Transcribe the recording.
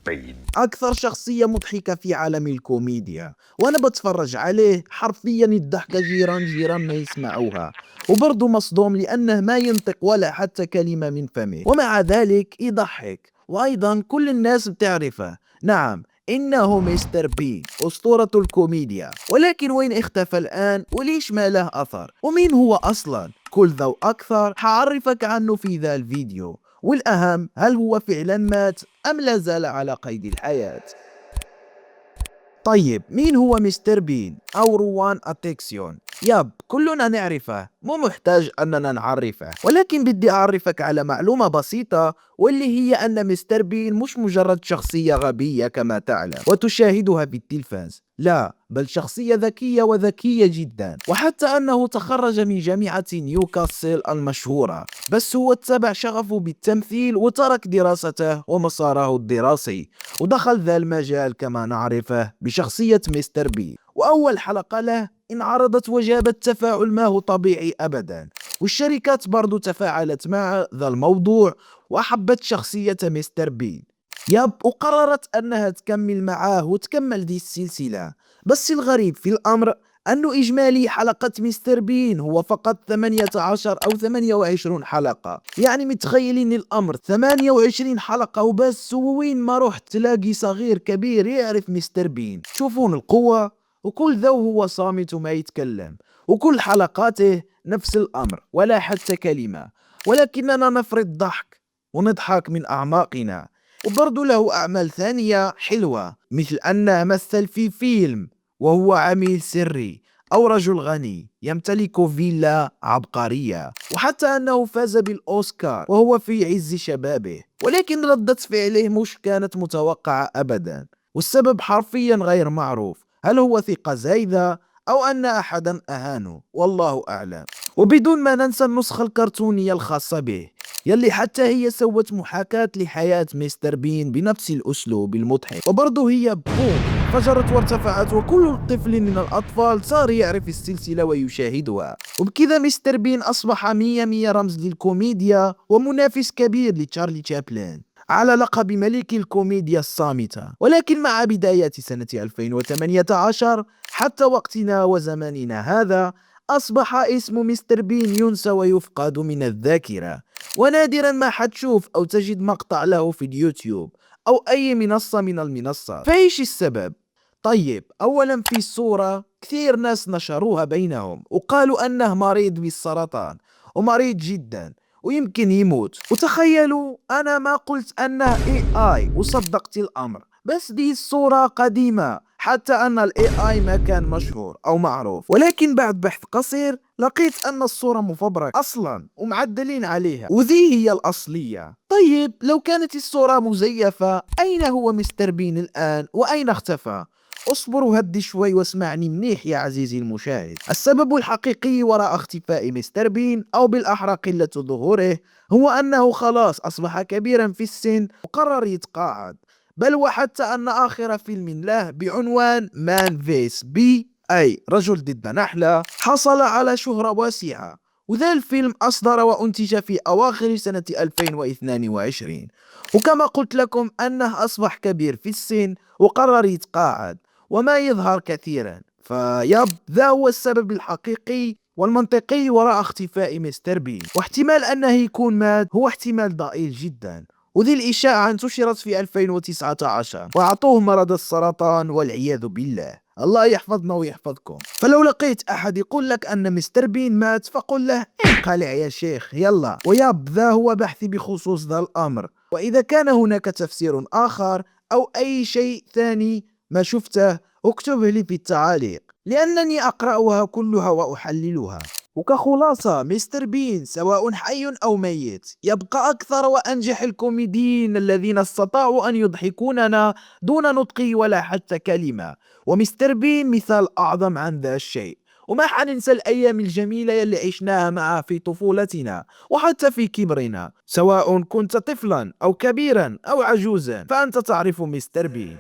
بين. أكثر شخصية مضحكة في عالم الكوميديا، وأنا بتفرج عليه حرفيا الضحكة جيران جيران ما يسمعوها، وبرضه مصدوم لأنه ما ينطق ولا حتى كلمة من فمه ومع ذلك يضحك، وأيضا كل الناس بتعرفه. نعم، إنه مستر بين أسطورة الكوميديا، ولكن وين اختفى الآن وليش ما له أثر ومين هو أصلا؟ كل ذا وأكثر حعرفك عنه في ذا الفيديو، والأهم هل هو فعلا مات أم لا زال على قيد الحياة؟ طيب مين هو مستر بين أو روان أتيكسيون؟ كلنا نعرفه، مو محتاج أننا نعرفه، ولكن بدي أعرفك على معلومة بسيطة، واللي هي أن مستر بين مش مجرد شخصية غبية كما تعلم وتشاهدها في التلفاز، لا، بل شخصية ذكية وذكية جدا، وحتى أنه تخرج من جامعة نيوكاسل المشهورة، بس هو اتبع شغفه بالتمثيل وترك دراسته ومساره الدراسي ودخل ذا المجال كما نعرفه بشخصية مستر بين. وأول حلقة له انعرضت وجابت تفاعل ما هو طبيعي أبدا، والشركات برضو تفاعلت مع ذا الموضوع وأحبت شخصية مستر بين. وقررت أنها تكمل معاه وتكمل دي السلسلة، بس الغريب في الأمر أنه إجمالي حلقة مستر بين هو فقط 18 أو 28 حلقة، يعني متخيلين الأمر 28 حلقة وبس، وين ما رحت تلاقي صغير كبير يعرف مستر بين. تشوفون القوة؟ وكل ذو هو صامت وما يتكلم، وكل حلقاته نفس الأمر ولا حتى كلمة، ولكننا نفرض ضحك ونضحك من أعماقنا. وبرضو له أعمال ثانية حلوة، مثل أنه مثل في فيلم وهو عميل سري، أو رجل غني يمتلك فيلا عبقرية، وحتى أنه فاز بالأوسكار وهو في عز شبابه، ولكن ردة فعله مش كانت متوقعة أبدا، والسبب حرفيا غير معروف، هل هو ثقة زايدة أو أن أحدا أهانه، والله أعلم. وبدون ما ننسى النسخة الكرتونية الخاصة به، يلي حتى هي سوت محاكاة لحياة مستر بين بنفس الأسلوب المضحك، وبرضه هي بوم فجرت وارتفعت، وكل طفل من الأطفال صار يعرف السلسلة ويشاهدها، وبكذا مستر بين أصبح مية مية رمز للكوميديا ومنافس كبير لتشارلي تشابلين على لقب ملك الكوميديا الصامتة. ولكن مع بداية سنة 2018 حتى وقتنا وزماننا هذا أصبح اسم مستر بين ينسى ويفقد من الذاكرة، ونادرا ما حتشوف أو تجد مقطع له في اليوتيوب أو أي منصة من المنصات. فإيش السبب؟ طيب أولا في الصورة كثير ناس نشروها بينهم وقالوا أنه مريض بالسرطان ومريض جدا ويمكن يموت، وتخيلوا أنا ما قلت أنه AI وصدقت الأمر، بس دي الصورة قديمة، حتى أن ال AI ما كان مشهور أو معروف، ولكن بعد بحث قصير لقيت أن الصورة مفبركة أصلا ومعدلين عليها، وذي هي الأصلية. طيب لو كانت الصورة مزيفة، أين هو مستر بين الآن وأين اختفى؟ اصبر وهدي شوي واسمعني منيح يا عزيزي المشاهد. السبب الحقيقي وراء اختفاء مستر بين، أو بالأحرى قلة ظهوره، هو أنه خلاص أصبح كبيرا في السن وقرر يتقاعد، بل وحتى أن آخر فيلم له بعنوان مان فيس بي، أي رجل ضد نحلة، حصل على شهرة واسعة، وذا الفيلم أصدر وأنتج في أواخر سنة 2022، وكما قلت لكم أنه أصبح كبير في السن وقرر يتقاعد وما يظهر كثيرا. ذا هو السبب الحقيقي والمنطقي وراء اختفاء مستر بين، واحتمال أنه يكون مات هو احتمال ضئيل جدا، وذي الإشاعة انتشرت في 2019 وأعطوه مرض السرطان والعياذ بالله، الله يحفظنا ويحفظكم. فلو لقيت أحد يقول لك أن مستر بين مات فقل له انقلع يا شيخ يلا. ذا هو بحثي بخصوص ذا الأمر، وإذا كان هناك تفسير آخر أو أي شيء ثاني ما شفته اكتبه لي في التعاليق، لأنني أقرأها كلها وأحللها. وكخلاصة، مستر بين سواء حي أو ميت يبقى أكثر وأنجح الكوميديين الذين استطاعوا أن يضحكوننا دون نطق ولا حتى كلمة، ومستر بين مثال أعظم عن ذا الشيء. وما حننسى الأيام الجميلة يلي عشناها معه في طفولتنا وحتى في كبرنا، سواء كنت طفلا أو كبيرا أو عجوزا فأنت تعرف مستر بين.